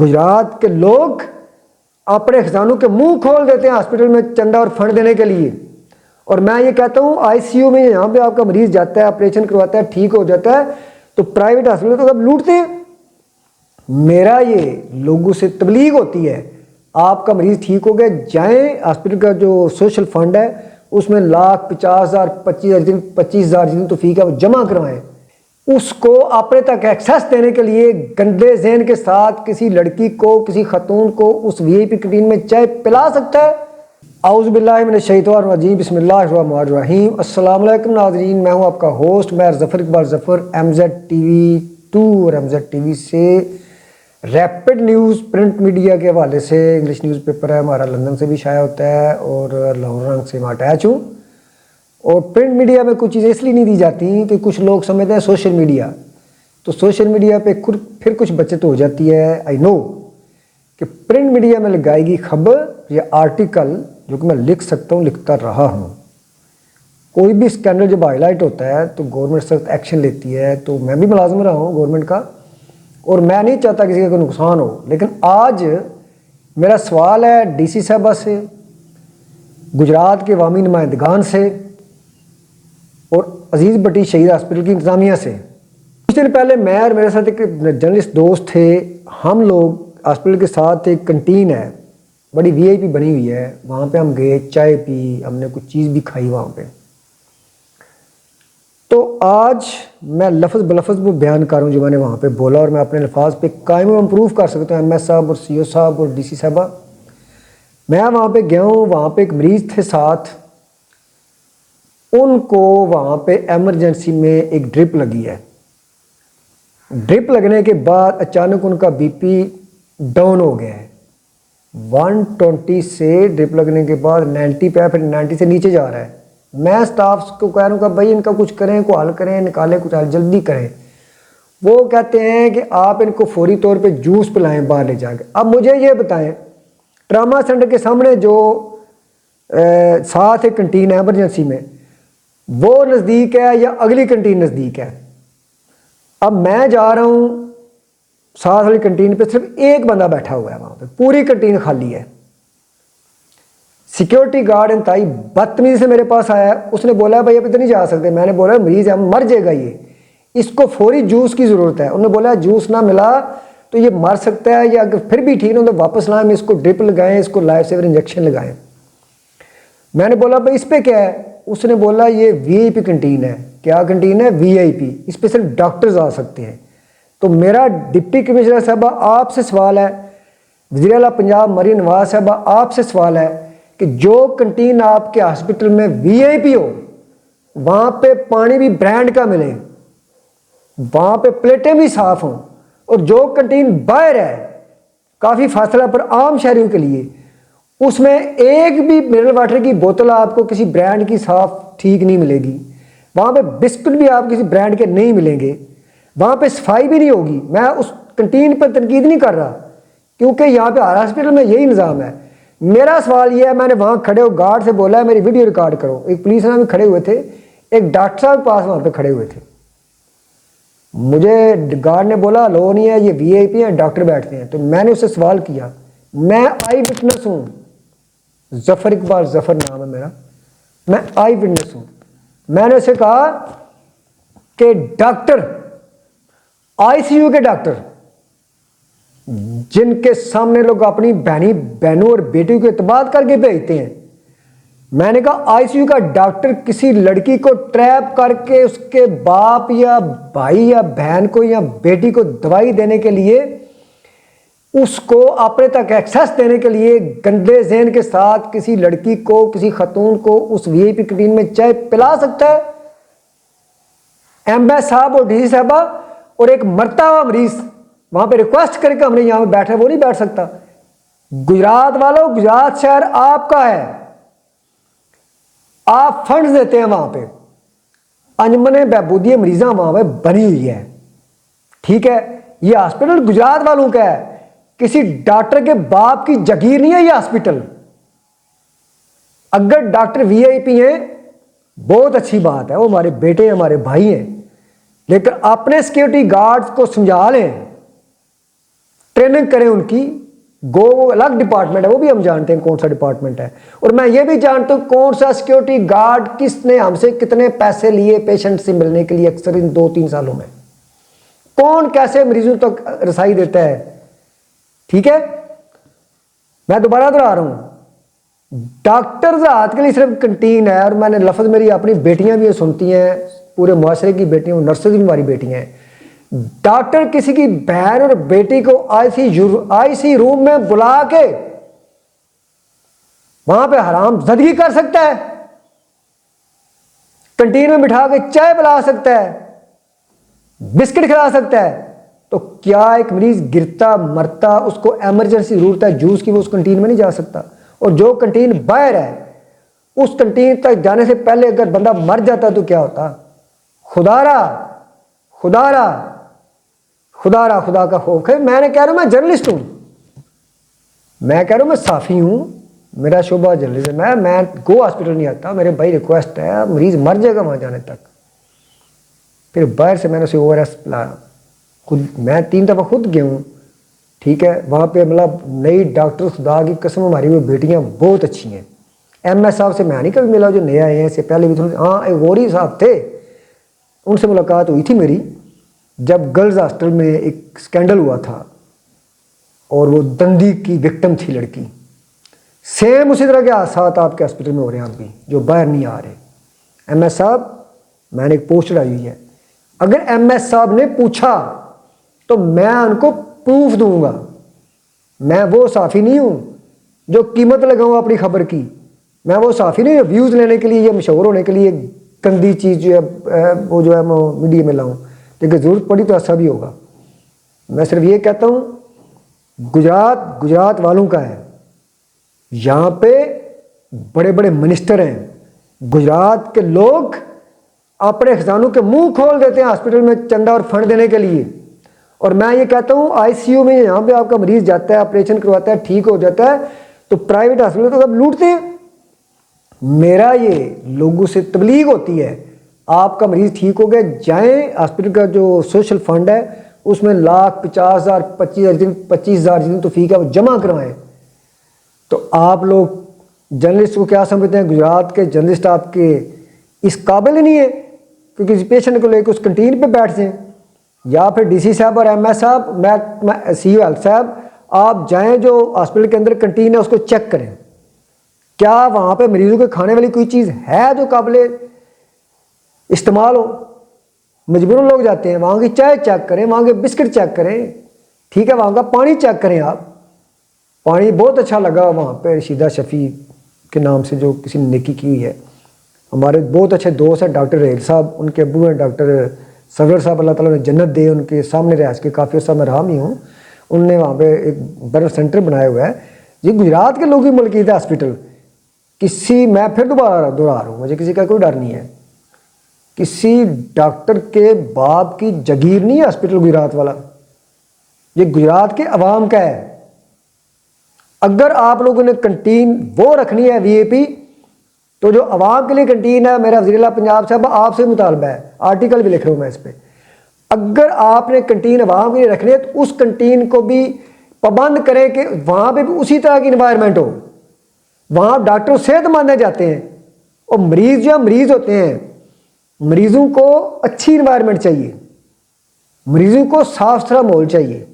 गुजरात के लोग अपने खजानों के मुंह खोल देते हैं हॉस्पिटल में चंदा और फंड देने के लिए। और मैं ये कहता हूँ आईसीयू में यहाँ पे आपका मरीज जाता है, ऑपरेशन करवाता है, ठीक हो जाता है, तो प्राइवेट हॉस्पिटल तो सब लूटते हैं। मेरा ये लोगों से तबलीग होती है, आपका मरीज ठीक हो गया, जाएं हॉस्पिटल का जो सोशल फंड है उसमें 1,50,000 25,000 जितनी तो फी का वो जमा करवाएं। उसको अपने तक एक्सेस देने के लिए गंदे ज़हन के साथ किसी लड़की को, किसी खतून को उस वीआईपी कैंटीन में चाय पिला सकता है। औज़ु बिल्लाहि मिनश शैतानिर रजीम, बिस्मिल्लाहिर्रहमानिर्रहीम। अस्सलाम वालेकुम नाज़रीन, मैं हूँ आपका होस्ट मैं ज़फ़र इकबाल ज़फ़र, MZ TV 2 और MZ TV से रैपिड न्यूज़ प्रिंट मीडिया के हवाले से इंग्लिश न्यूज़पेपर है हमारा, लंदन से भी शाया होता है और लाहौर रंग से मैं अटैच हूँ। और प्रिंट मीडिया में कुछ चीज़ें इसलिए नहीं दी जाती कि कुछ लोग समझते हैं सोशल मीडिया, तो सोशल मीडिया पे फिर कुछ बचत हो जाती है। आई नो कि प्रिंट मीडिया में लगाएगी खबर या आर्टिकल जो कि मैं लिख सकता हूँ, लिखता रहा हूँ। कोई भी स्कैंडल जब हाईलाइट होता है तो गवर्नमेंट सख्त एक्शन लेती है, तो मैं भी मुलाजिम रहा हूँ गवर्नमेंट का और मैं नहीं चाहता किसी का कोई नुकसान हो। लेकिन आज मेरा सवाल है DC साहबा से, गुजरात के अवामी नुमाइंदगान से और अजीज़ भट्टी शहीद हॉस्पिटल की इंतज़ामिया से। कुछ दिन पहले मैं और मेरे साथ एक जर्नलिस्ट दोस्त थे, हम लोग हॉस्पिटल के साथ एक कंटीन है, बड़ी VIP बनी हुई है, वहाँ पे हम गए, चाय पी, हमने कुछ चीज़ भी खाई वहाँ पे। तो आज मैं लफ्ज़ बलफ्ज़ वो बयान कर रहा हूँ जो मैंने वहाँ पे बोला और मैं अपने अल्फाज पे कायम इम्प्रूव कर सकता हूँ। MS साहब और CO साहब और DC साहबा, मैं वहाँ पे गया हूँ, वहाँ पे एक मरीज़ थे साथ, उनको वहाँ पे एमरजेंसी में एक ड्रिप लगी है। ड्रिप लगने के बाद अचानक उनका BP डाउन हो गया है, 120 से ड्रिप लगने के बाद 90 पे, फिर 90 से नीचे जा रहा है। मैं स्टाफ को कह रहा हूँ कि भाई इनका कुछ करें, को हल करें, निकालें, कुछ हल जल्दी करें। वो कहते हैं कि आप इनको फौरी तौर पे जूस पिलाएं बाहर ले जाके। अब मुझे ये बताएं, ट्रामा सेंटर के सामने जो साथ एक कंटीन है एमरजेंसी में, वो नज़दीक है या अगली कंटीन नज़दीक है? अब मैं जा रहा हूँ साथ वाली कंटीन पे, सिर्फ एक बंदा बैठा हुआ है वहाँ पे, पूरी कंटीन खाली है। सिक्योरिटी गार्ड इंतहाई बदतमीजी से मेरे पास आया, उसने बोला भाई आप इधर नहीं जा सकते। मैंने बोला मरीज है, मर जाएगा ये, इसको फौरी जूस की ज़रूरत है। उन्होंने बोला जूस ना मिला तो ये मर सकता है, या अगर फिर भी ठीक ना तो वापस लाएं, हम इसको ड्रिप लगाएं, इसको लाइफ सेवर इंजेक्शन लगाएं। मैंने बोला भाई इस पर क्या है? उसने बोला ये VIP कंटीन है। क्या कंटीन है? VIP, इस पर सिर्फ डॉक्टर्स आ सकते हैं। तो मेरा डिप्टी कमिश्नर साहबा आपसे सवाल है, वज़ीर आला पंजाब मरीम नवाज साहबा आपसे सवाल है कि जो कंटीन आपके हॉस्पिटल में VIP हो, वहाँ पे पानी भी ब्रांड का मिले, वहाँ पे प्लेटें भी साफ़ हों, और जो कंटीन बाहर है काफ़ी फासला पर आम शहरियों के लिए, उसमें एक भी मिनरल वाटर की बोतल आपको किसी ब्रांड की साफ़ ठीक नहीं मिलेगी। वहाँ पे बिस्कुट भी आप किसी ब्रांड के नहीं मिलेंगे, वहाँ पे सफाई भी नहीं होगी। मैं उस कंटीन पर तनकीद नहीं कर रहा, क्योंकि यहाँ पे हर हॉस्पिटल में यही निज़ाम है। मेरा सवाल ये है, मैंने वहाँ खड़े हो गार्ड से बोला है मेरी वीडियो रिकॉर्ड करो। एक पुलिस वाले भी खड़े हुए थे, एक डॉक्टर साहब पास वहाँ पे खड़े हुए थे। मुझे गार्ड ने बोला लो नहीं है, ये VIP है, डॉक्टर बैठते हैं। तो मैंने उससे सवाल किया, मैं आई विटनेस हूँ, ज़फ़र इकबाल ज़फ़र नाम है मेरा, मैं आई विटनेस हूँ। मैंने उसे कहा कि डॉक्टर, ICU के डॉक्टर जिनके सामने लोग अपनी बहनों और बेटियों को इत्बाद करके भेजते हैं, मैंने कहा ICU का डॉक्टर किसी लड़की को ट्रैप करके उसके बाप या भाई या बहन को या बेटी को दवाई देने के लिए, उसको अपने तक एक्सेस देने के लिए गंदे ज़हन के साथ किसी लड़की को, किसी खतून को उस VIP कैंटीन में चाय पिला सकता है? MS साहब और DC साहबा और एक मरता हुआ मरीज वहाँ पे रिक्वेस्ट करके हमने यहाँ पे बैठा, वो नहीं बैठ सकता। गुजरात वालों, गुजरात शहर आपका है, आप फंड्स देते हैं वहाँ पे, अंजमन बहबूदी मरीज़ा वहाँ पे बनी हुई है, ठीक है। ये हॉस्पिटल गुजरात वालों का है, किसी डॉक्टर के बाप की जागीर नहीं है ये हॉस्पिटल। अगर डॉक्टर VIP हैं बहुत अच्छी बात है, वो हमारे बेटे हमारे भाई हैं, लेकिन अपने सिक्योरिटी गार्ड्स को समझा लें ट्रेनिंग करें उनकी। गो अलग डिपार्टमेंट है, वो भी हम जानते हैं कौन सा डिपार्टमेंट है। और मैं ये भी जानता हूँ कौन सा सिक्योरिटी गार्ड किसने हमसे कितने पैसे लिए पेशेंट से मिलने के लिए, अक्सर इन 2-3 सालों में कौन कैसे मरीजों तक रसाई देता है। ठीक है, मैं दोबारा दोहरा रहा हूं, डॉक्टर रात के लिए सिर्फ कंटीन है। और मैंने लफ्ज, मेरी अपनी बेटियां भी ये सुनती हैं, पूरे मुआशरे की बेटियां, नर्सेज भी हमारी बेटियां हैं। डॉक्टर किसी की बहन और बेटी को आईसी रूम में बुला के वहां पे हराम जदगी कर सकता है, कंटीन में बिठा के चाय पिला सकता है, बिस्किट खिला सकता है। तो क्या एक मरीज गिरता मरता उसको इमरजेंसी जरूरत है जूस की, वो उस कंटीन में नहीं जा सकता? और जो कंटीन बाहर है, उस कंटीन तक जाने से पहले अगर बंदा मर जाता तो क्या होता? खुदारा खुदारा खुदारा खुदा का खौफ है। मैंने कह रहा हूं मैं जर्नलिस्ट हूं, मैं कह रहा हूं मैं साफी हूं, मेरा शोभा जर्नलिज्म है। मैं गो हॉस्पिटल नहीं आता, मेरे भाई रिक्वेस्ट है, मरीज मर जाएगा वहां जाने तक। फिर बाहर से मैंने उसे ORS पिलाया, खुद मैं 3 दफ़ा खुद गया हूँ। ठीक है, वहाँ पे मतलब नई डॉक्टर, खुदा की कसम हमारी वो बेटियाँ बहुत अच्छी हैं। MS साहब से मैं नहीं कभी मिला, जो नए आए हैं, इससे पहले भी थोड़ी, हाँ एक गौरी साहब थे, उनसे मुलाकात हुई थी मेरी जब गर्ल्स हॉस्टल में एक स्कैंडल हुआ था और वो दंदी की विक्टिम थी लड़की। सेम उसी तरह के हादसात आपके हॉस्पिटल में हो रहे हैं, आप भी जो बाहर नहीं आ रहे। MS साहब, मैंने एक पोस्ट डाली हुई है, अगर MS साहब ने पूछा तो मैं उनको प्रूफ दूंगा। मैं वो साफ़ी नहीं हूं जो कीमत लगाऊं अपनी खबर की, मैं वो साफ़ी नहीं हूं व्यूज़ लेने के लिए या मशहूर होने के लिए गंदी चीज़ जो है वो जो है मैं मीडिया में लाऊं। लेकिन ज़रूरत पड़ी तो ऐसा भी होगा। मैं सिर्फ ये कहता हूं गुजरात वालों का है, यहाँ पे बड़े बड़े मिनिस्टर हैं, गुजरात के लोग अपने खजानों के मुंह खोल देते हैं हॉस्पिटल में चंदा और फंड देने के लिए। और मैं ये कहता हूँ ICU में यहाँ पे आपका मरीज जाता है, ऑपरेशन करवाता है, ठीक हो जाता है, तो प्राइवेट हॉस्पिटल तो सब लूटते हैं। मेरा ये लोगों से तबलीग होती है, आपका मरीज ठीक हो गया, जाएं हॉस्पिटल का जो सोशल फंड है उसमें 1,50,000 25,000 जितनी तो फी का वो जमा करवाएं। तो आप लोग जर्नलिस्ट को क्या समझते हैं? गुजरात के जर्नलिस्ट आपके इस काबिल ही नहीं है क्योंकि किसी पेशेंट को लेकर उस कंटीन पे बैठ जाएं। या फिर DC साहब और MS साहब, मैं CEO हेल्थ साहब, आप जाएं जो हॉस्पिटल के अंदर कंटीन है उसको चेक करें, क्या वहाँ पे मरीजों के खाने वाली कोई चीज़ है जो काबिल इस्तेमाल हो। मजबूरन लोग जाते हैं, वहाँ की चाय चेक करें, वहाँ के बिस्किट चेक करें, ठीक है, वहाँ का पानी चेक करें। आप पानी बहुत अच्छा लगा वहाँ पे रशीदा शफ़ी के नाम से जो किसी ने नेकी की हुई है। हमारे बहुत अच्छे दोस्त हैं डॉक्टर रेल साहब, उनके अब्बू हैं डॉक्टर सगर साहब, अल्लाह ताला ने जन्नत दे, उनके सामने रियाज के काफ़ी साहब मैं रहा ही हूँ। उनने वहाँ पे एक बड़ा सेंटर बनाया हुआ है। ये गुजरात के लोग ही मलकीत है हॉस्पिटल। मैं फिर दोबारा दोहरा रहा हूँ, मुझे किसी का कोई डर नहीं है, किसी डॉक्टर के बाप की जगीर नहीं है हॉस्पिटल गुजरात वाला, ये गुजरात के अवाम का है। अगर आप लोगों ने कंटीन वो रखनी है VIP, तो जो अवाम के लिए कंटीन है, मेरा वज़ीर-ए-आला पंजाब साहब आपसे मुतालबा है, आर्टिकल भी लिख रहा हूँ मैं इस पर, अगर आपने कंटीन अवाम के लिए रखनी है तो उस कंटीन को भी पाबंद करें कि वहाँ पे भी उसी तरह की इन्वायरमेंट हो। वहाँ डॉक्टर सेहतमंद जाते हैं और मरीज जो मरीज होते हैं, मरीजों को अच्छी इन्वायरमेंट चाहिए, मरीजों को साफ सुथरा माहौल चाहिए,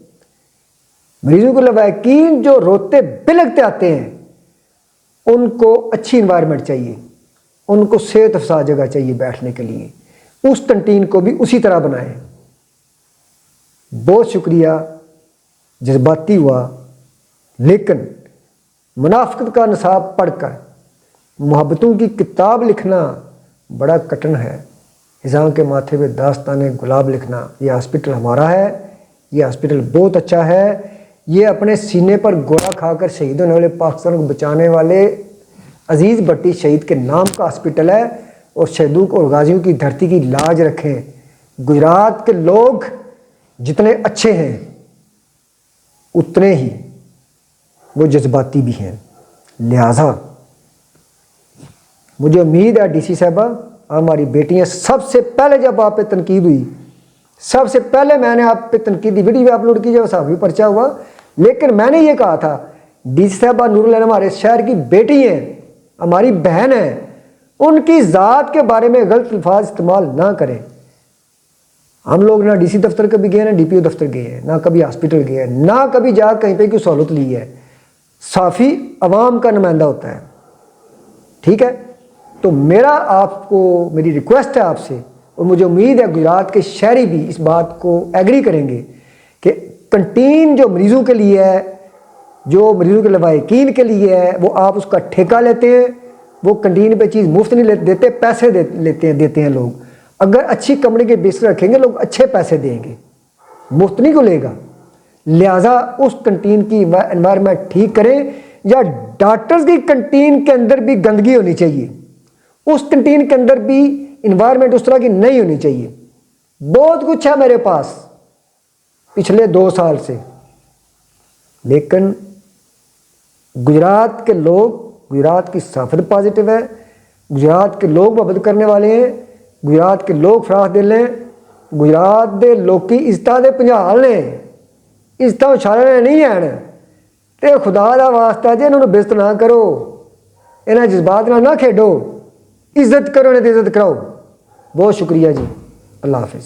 मरीजों को लवाकिन जो रोते बिलखते आते हैं उनको अच्छी इन्वायरमेंट चाहिए, उनको सेहत अफजा जगह चाहिए बैठने के लिए। उस कंटीन को भी उसी तरह बनाएं। बहुत शुक्रिया, जज्बाती हुआ, लेकिन मुनाफिकत का निसाब पढ़कर मोहब्बतों की किताब लिखना बड़ा कठिन है। हिज़ां के माथे पे दास्ताने गुलाब लिखना। ये हॉस्पिटल हमारा है, ये हॉस्पिटल बहुत अच्छा है, ये अपने सीने पर गोला खाकर शहीद होने वाले, पाकिस्तान को बचाने वाले अजीज़ भट्टी शहीद के नाम का हॉस्पिटल है। और शहीदों और गाजियों की धरती की लाज रखें। गुजरात के लोग जितने अच्छे हैं उतने ही वो जज्बाती भी हैं। लिहाजा मुझे उम्मीद है DC साहबा, हमारी बेटियां, सबसे पहले जब आप पे तनकीद हुई सबसे पहले मैंने आप पे तनकीदी वीडियो अपलोड की, जब साहब भी पर्चा हुआ, लेकिन मैंने ये कहा था डीसी साहबा नूरुल आलम हमारे शहर की बेटी हैं, हमारी बहन है, उनकी ज़ात के बारे में गलत अल्फाज इस्तेमाल ना करें। हम लोग ना डीसी दफ्तर कभी गए, ना डीपीओ दफ्तर गए हैं, ना कभी हॉस्पिटल गए हैं, ना कभी जा कहीं पे कोई सहूलत ली है। साफ़ी अवाम का नुमाइंदा होता है, ठीक है। तो मेरा आपको मेरी रिक्वेस्ट है आपसे, और मुझे उम्मीद है गुजरात के शहरी भी इस बात को एग्री करेंगे कि कंटीन जो मरीज़ों के लिए है, जो मरीज़ों के लवाकिन के लिए है, वो आप उसका ठेका लेते हैं। वो कंटीन पे चीज़ मुफ्त नहीं देते, पैसे देते हैं लोग। अगर अच्छी कंपनी के बेस रखेंगे लोग अच्छे पैसे देंगे, मुफ्त नहीं को लेगा। लिहाजा उस कंटीन की एनवायरनमेंट ठीक करें, या डॉक्टर्स की कंटीन के अंदर भी गंदगी होनी चाहिए, उस कंटीन के अंदर भी इन्वायरमेंट उस तरह की नहीं होनी चाहिए। बहुत कुछ है मेरे पास पिछले 2 साल से, लेकिन गुजरात के लोग, गुजरात की सफारत पॉजिटिव है, गुजरात के लोग मोहब्बत करने वाले हैं, गुजरात के लोग फराख दिल हैं, गुजरात के लोग इज्जत के भंजाल ने, इज्जत उछालने नहीं है। तो खुदा का वास्ता जी इन्होंने बेइज्जत ना करो, इन्हें जज्बात ना खेडो, इज्जत करो, इन्हें इज्जत कराओ। बहुत शुक्रिया जी, अल्लाह हाफिज़।